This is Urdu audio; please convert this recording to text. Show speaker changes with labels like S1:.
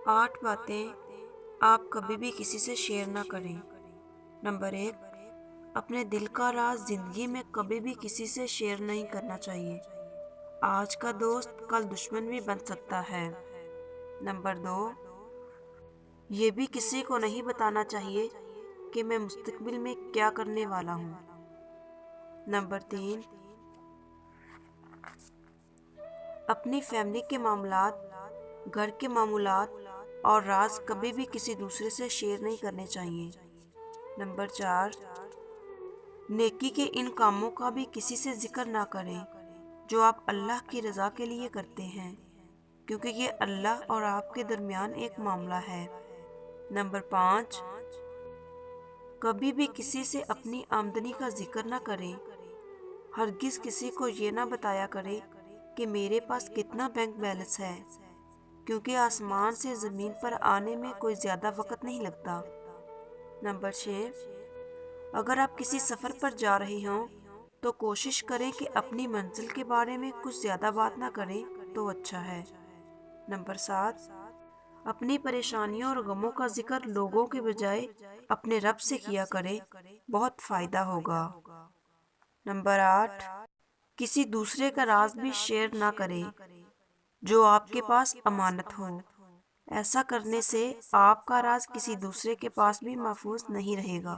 S1: 8 باتیں آپ کبھی بھی کسی سے شیئر نہ کریں۔ نمبر 1، اپنے دل کا راز زندگی میں کبھی بھی کسی سے شیئر نہیں کرنا چاہیے۔ آج کا دوست کل دشمن بھی بن سکتا ہے۔ نمبر 2، یہ بھی کسی کو نہیں بتانا چاہیے کہ میں مستقبل میں کیا کرنے والا ہوں۔ نمبر 3، اپنی فیملی کے معاملات، گھر کے معاملات اور راز کبھی بھی کسی دوسرے سے شیئر نہیں کرنے چاہیے۔ نمبر 4، نیکی کے ان کاموں کا بھی کسی سے ذکر نہ کریں جو آپ اللہ کی رضا کے لیے کرتے ہیں، کیونکہ یہ اللہ اور آپ کے درمیان ایک معاملہ ہے۔ نمبر 5، کبھی بھی کسی سے اپنی آمدنی کا ذکر نہ کریں۔ ہرگز کسی کو یہ نہ بتایا کرے کہ میرے پاس کتنا بینک بیلنس ہے، کیونکہ آسمان سے زمین پر آنے میں کوئی زیادہ وقت نہیں لگتا۔ نمبر 6، اگر آپ کسی سفر پر جا رہے ہوں تو کوشش کریں کہ اپنی منزل کے بارے میں کچھ زیادہ بات نہ کریں تو اچھا ہے۔ نمبر 7، اپنی پریشانیوں اور غموں کا ذکر لوگوں کے بجائے اپنے رب سے کیا کرے، بہت فائدہ ہوگا۔ نمبر 8، کسی دوسرے کا راز بھی شیئر نہ کریں جو آپ کے پاس امانت ہو۔ ایسا کرنے سے آپ کا راز کسی دوسرے کے پاس بھی محفوظ نہیں رہے گا۔